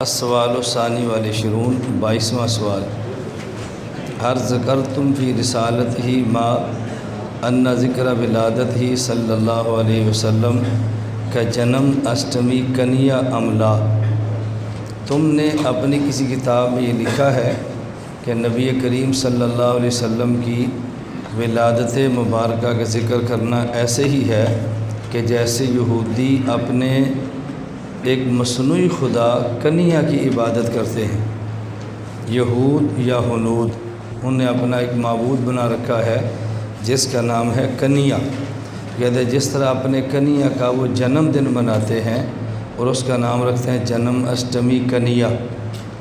السوال الثانی والعشرون 22واں سوال ہر ذکرتم فی رسالت ہی ما ان ذکر ولادت ہی صلی اللہ علیہ وسلم کا جنم اشٹمی کنیا املا، تم نے اپنی کسی کتاب میں یہ لکھا ہے کہ نبی کریم صلی اللہ علیہ وسلم کی ولادت مبارکہ کا ذکر کرنا ایسے ہی ہے کہ جیسے یہودی اپنے ایک مصنوعی خدا کنیا کی عبادت کرتے ہیں۔ یہود یا ہنود انہوں نے اپنا ایک معبود بنا رکھا ہے جس کا نام ہے کنیا۔ کہتے ہیں جس طرح اپنے کنیا کا وہ جنم دن مناتے ہیں اور اس کا نام رکھتے ہیں جنم اشٹمی کنیا،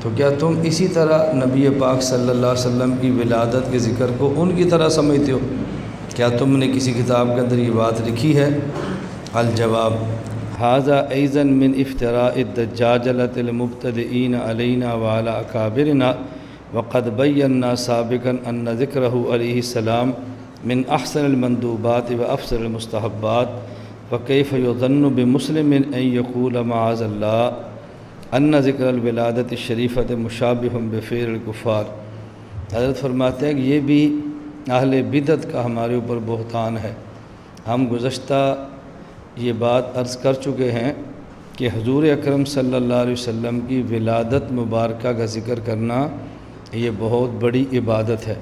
تو کیا تم اسی طرح نبی پاک صلی اللہ علیہ وسلم کی ولادت کے ذکر کو ان کی طرح سمجھتے ہو؟ کیا تم نے کسی کتاب کے اندر یہ بات لکھی ہے؟ الجواب ھذا ایضا من افتراء الدجاجلۃ المبتدئین علینا وعلی اکابرنا وقد بینا سابقا ان ذکرہ علیہ السلام من احسن المندوبات وافضل المستحبات وکیف یظن بمسلم ان یقول معاذ اللہ ان ذکر الولادت الشریفۃ مشابہ بفعل الکفار۔ حضرت فرماتے ہیں کہ یہ بھی اہل بدعت کا ہمارے اوپر بہتان ہے۔ ہم گزشتہ یہ بات عرض کر چکے ہیں کہ حضور اکرم صلی اللہ علیہ وسلم کی ولادت مبارکہ کا ذکر کرنا یہ بہت بڑی عبادت ہے،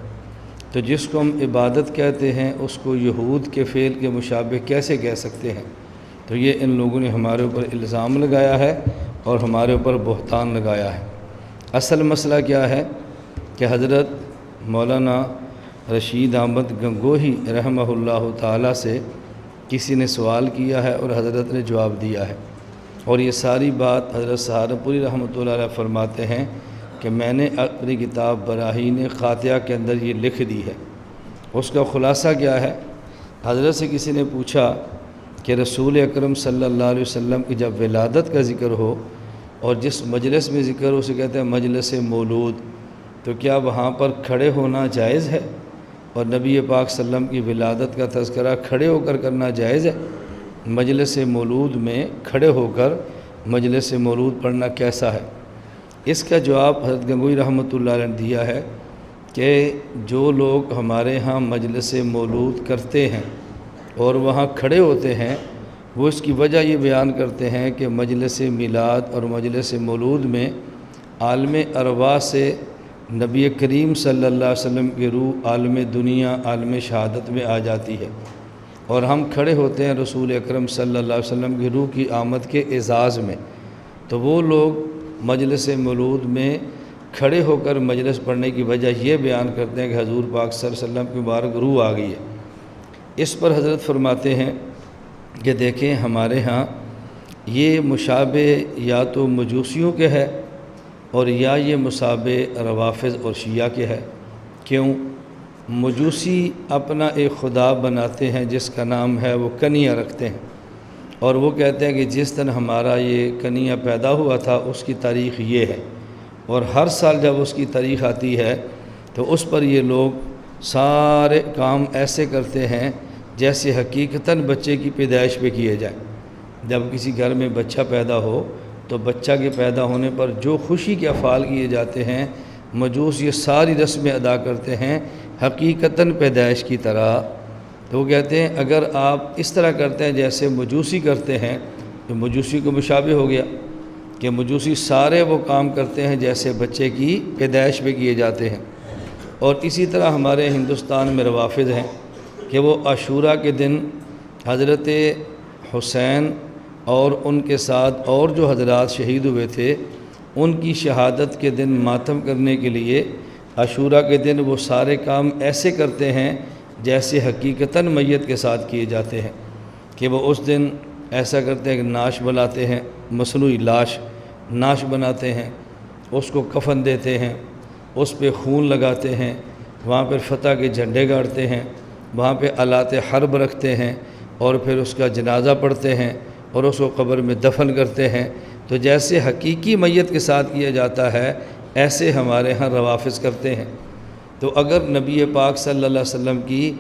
تو جس کو ہم عبادت کہتے ہیں اس کو یہود کے فعل کے مشابہ کیسے کہہ سکتے ہیں؟ تو یہ ان لوگوں نے ہمارے اوپر الزام لگایا ہے اور ہمارے اوپر بہتان لگایا ہے۔ اصل مسئلہ کیا ہے کہ حضرت مولانا رشید احمد گنگوہی رحمہ اللہ تعالیٰ سے کسی نے سوال کیا ہے اور حضرت نے جواب دیا ہے، اور یہ ساری بات حضرت سہارنپوری رحمۃ اللہ علیہ فرماتے ہیں کہ میں نے اپنی کتاب براہین قاطعہ کے اندر یہ لکھ دی ہے۔ اس کا خلاصہ کیا ہے؟ حضرت سے کسی نے پوچھا کہ رسول اکرم صلی اللہ علیہ وسلم کی جب ولادت کا ذکر ہو اور جس مجلس میں ذکر ہو اسے کہتے ہیں مجلس مولود، تو کیا وہاں پر کھڑے ہونا جائز ہے؟ اور نبی پاک صلی اللہ علیہ وسلم کی ولادت کا تذکرہ کھڑے ہو کر کرنا جائز ہے؟ مجلس مولود میں کھڑے ہو کر مجلس مولود پڑھنا کیسا ہے؟ اس کا جواب حضرت گنگوہی رحمۃ اللہ علیہ نے دیا ہے کہ جو لوگ ہمارے ہاں مجلس مولود کرتے ہیں اور وہاں کھڑے ہوتے ہیں وہ اس کی وجہ یہ بیان کرتے ہیں کہ مجلس میلاد اور مجلس مولود میں عالم ارواح سے نبی کریم صلی اللہ علیہ وسلم کی روح عالم دنیا عالم شہادت میں آ جاتی ہے، اور ہم کھڑے ہوتے ہیں رسول اکرم صلی اللہ علیہ وسلم کی روح کی آمد کے اعزاز میں، تو وہ لوگ مجلس مولود میں کھڑے ہو کر مجلس پڑھنے کی وجہ یہ بیان کرتے ہیں کہ حضور پاک صلی اللہ علیہ وسلم کی مبارک روح آ گئی ہے۔ اس پر حضرت فرماتے ہیں کہ دیکھیں ہمارے ہاں یہ مشابہ یا تو مجوسیوں کے ہے اور یا یہ مشابہ روافض اور شیعہ کے ہے۔ کیوں؟ مجوسی اپنا ایک خدا بناتے ہیں جس کا نام ہے وہ کنیا رکھتے ہیں، اور وہ کہتے ہیں کہ جس دن ہمارا یہ کنیا پیدا ہوا تھا اس کی تاریخ یہ ہے، اور ہر سال جب اس کی تاریخ آتی ہے تو اس پر یہ لوگ سارے کام ایسے کرتے ہیں جیسے حقیقتاً بچے کی پیدائش پہ کیے جائیں۔ جب کسی گھر میں بچہ پیدا ہو تو بچہ کے پیدا ہونے پر جو خوشی کے افعال کیے جاتے ہیں مجوس یہ ساری رسمیں ادا کرتے ہیں حقیقتاً پیدائش کی طرح۔ تو وہ کہتے ہیں اگر آپ اس طرح کرتے ہیں جیسے مجوسی کرتے ہیں تو مجوسی کو مشابہ ہو گیا کہ مجوسی سارے وہ کام کرتے ہیں جیسے بچے کی پیدائش پہ کیے جاتے ہیں۔ اور اسی طرح ہمارے ہندوستان میں روافض ہیں کہ وہ عاشوراء کے دن حضرت حسین اور ان کے ساتھ اور جو حضرات شہید ہوئے تھے ان کی شہادت کے دن ماتم کرنے کے لیے عاشوراء کے دن وہ سارے کام ایسے کرتے ہیں جیسے حقیقتاً میت کے ساتھ کیے جاتے ہیں، کہ وہ اس دن ایسا کرتے ہیں کہ ناش بناتے ہیں، مصنوعی ناش بناتے ہیں، اس کو کفن دیتے ہیں، اس پہ خون لگاتے ہیں، وہاں پہ فتح کے جھنڈے گاڑتے ہیں، وہاں پہ آلات حرب رکھتے ہیں اور پھر اس کا جنازہ پڑھتے ہیں اور اس کو قبر میں دفن کرتے ہیں۔ تو جیسے حقیقی میت کے ساتھ کیا جاتا ہے ایسے ہمارے ہاں روافض کرتے ہیں۔ تو اگر نبی پاک صلی اللہ علیہ وسلم کی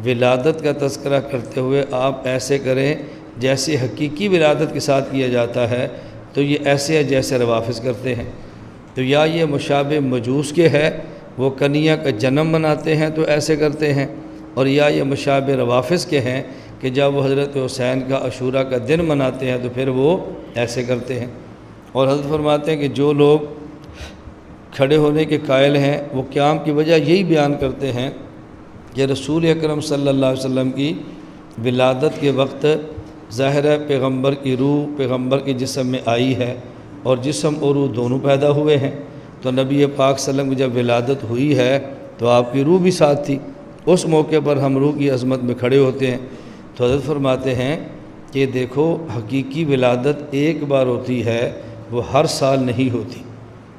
ولادت کا تذکرہ کرتے ہوئے آپ ایسے کریں جیسے حقیقی ولادت کے ساتھ کیا جاتا ہے تو تو یہ ایسے ہے جیسے روافظ کرتے ہیں۔ تو یا یہ مشابہ مجوس کے ہے، وہ کنیا کا جنم مناتے ہیں تو ایسے کرتے ہیں، اور یا یہ مشابہ روافظ کے ہیں کہ جب وہ حضرت حسین کا عاشوراء کا دن مناتے ہیں تو پھر وہ ایسے کرتے ہیں۔ اور حضرت فرماتے ہیں کہ جو لوگ کھڑے ہونے کے قائل ہیں وہ قیام کی وجہ یہی بیان کرتے ہیں کہ رسول اکرم صلی اللہ علیہ وسلم کی ولادت کے وقت ظاہر ہے پیغمبر کی روح پیغمبر کے جسم میں آئی ہے، اور جسم اور روح دونوں پیدا ہوئے ہیں، تو نبی پاک صلی اللہ علیہ وسلم کی جب ولادت ہوئی ہے تو آپ کی روح بھی ساتھ تھی، اس موقع پر ہم روح کی عظمت میں کھڑے ہوتے ہیں۔ تو حضرت فرماتے ہیں کہ دیکھو حقیقی ولادت ایک بار ہوتی ہے، وہ ہر سال نہیں ہوتی۔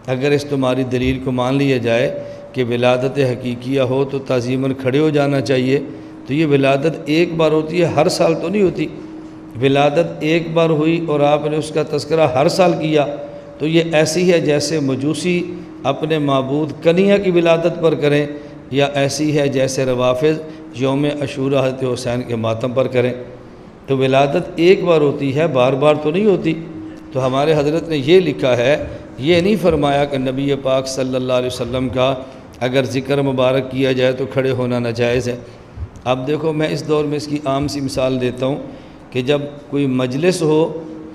اگر اس تمہاری دلیل کو مان لیا جائے کہ ولادت حقیقیہ ہو تو تعظیماً کھڑے ہو جانا چاہیے، تو یہ ولادت ایک بار ہوتی ہے، ہر سال تو نہیں ہوتی۔ ولادت ایک بار ہوئی اور آپ نے اس کا تذکرہ ہر سال کیا، تو یہ ایسی ہے جیسے مجوسی اپنے معبود کنیا کی ولادت پر کریں، یا ایسی ہے جیسے روافظ یوم عاشوراء حضرت حسین کے ماتم پر کریں۔ تو ولادت ایک بار ہوتی ہے، بار بار تو نہیں ہوتی۔ تو ہمارے حضرت نے یہ لکھا ہے، یہ نہیں فرمایا کہ نبی پاک صلی اللہ علیہ وسلم کا اگر ذکر مبارک کیا جائے تو کھڑے ہونا ناجائز ہے۔ اب دیکھو میں اس دور میں اس کی عام سی مثال دیتا ہوں کہ جب کوئی مجلس ہو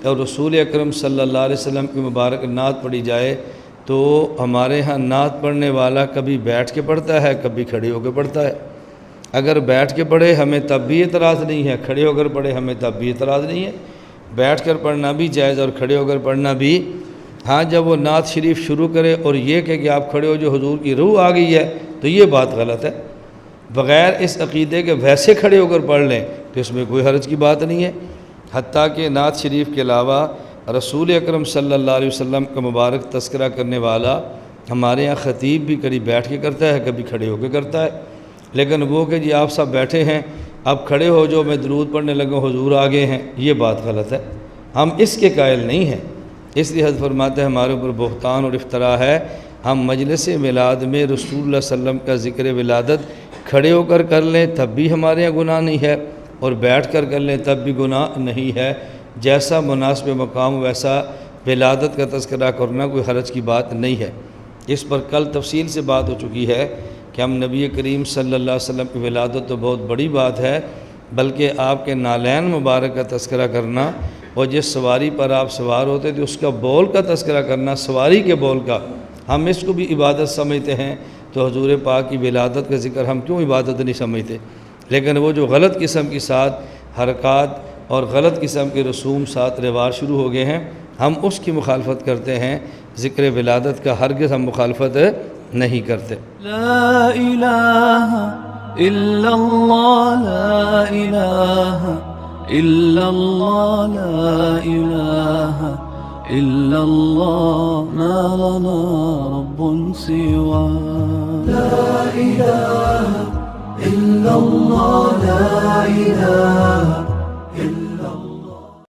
اور رسول اکرم صلی اللہ علیہ وسلم کی مبارک نعت پڑھی جائے تو ہمارے ہاں نعت پڑھنے والا کبھی بیٹھ کے پڑھتا ہے، کبھی کھڑے ہو کے پڑھتا ہے۔ اگر بیٹھ کے پڑھے ہمیں تب بھی اعتراض نہیں ہے، کھڑے ہو کر پڑھے ہمیں تب بھی اعتراض نہیں ہے۔ بیٹھ کر پڑھنا بھی جائز اور کھڑے ہو کر پڑھنا بھی۔ ہاں جب وہ نعت شریف شروع کرے اور یہ کہ آپ کھڑے ہو جو حضور کی روح آ گئی ہے تو یہ بات غلط ہے۔ بغیر اس عقیدے کے ویسے کھڑے ہو کر پڑھ لیں تو اس میں کوئی حرج کی بات نہیں ہے۔ حتیٰ کہ نعت شریف کے علاوہ رسول اکرم صلی اللہ علیہ وسلم کا مبارک تذکرہ کرنے والا ہمارے ہاں خطیب بھی کبھی بیٹھ کے کرتا ہے، کبھی کھڑے ہو کے کرتا ہے۔ لیکن وہ کہ جی آپ سب بیٹھے ہیں اب کھڑے ہو جو میں درود پڑھنے لگا حضور آگے ہیں، یہ بات غلط ہے، ہم اس کے قائل نہیں ہیں۔ اس لیے حضرت فرماتے ہیں ہمارے اوپر بہتان اور افتراء ہے، ہم مجلس میلاد میں رسول اللہ صلی اللہ علیہ وسلم کا ذکر ولادت کھڑے ہو کر لیں تب بھی ہمارے یہاں گناہ نہیں ہے، اور بیٹھ کر لیں تب بھی گناہ نہیں ہے۔ جیسا مناسب مقام ویسا ولادت کا تذکرہ کرنا کوئی حرج کی بات نہیں ہے۔ اس پر کل تفصیل سے بات ہو چکی ہے کہ ہم نبی کریم صلی اللہ علیہ وسلم کی ولادت تو بہت بڑی بات ہے، بلکہ آپ کے نالین مبارک کا تذکرہ کرنا اور جس سواری پر آپ سوار ہوتے تھے اس کا بول کا تذکرہ کرنا، سواری کے بول کا، ہم اس کو بھی عبادت سمجھتے ہیں، تو حضور پاک کی ولادت کا ذکر ہم کیوں عبادت نہیں سمجھتے؟ لیکن وہ جو غلط قسم کی ساتھ حرکات اور غلط قسم کے رسوم ساتھ رواج شروع ہو گئے ہیں، ہم اس کی مخالفت کرتے ہیں، ذکر ولادت کا ہرگز ہم مخالفت نہیں کرتے۔ لا الہ الا اللہ، لا الہ الا اللہ، لا الہ الا اللہ، ما لنا رب سوا۔ لا الہ الا اللہ، لا الہ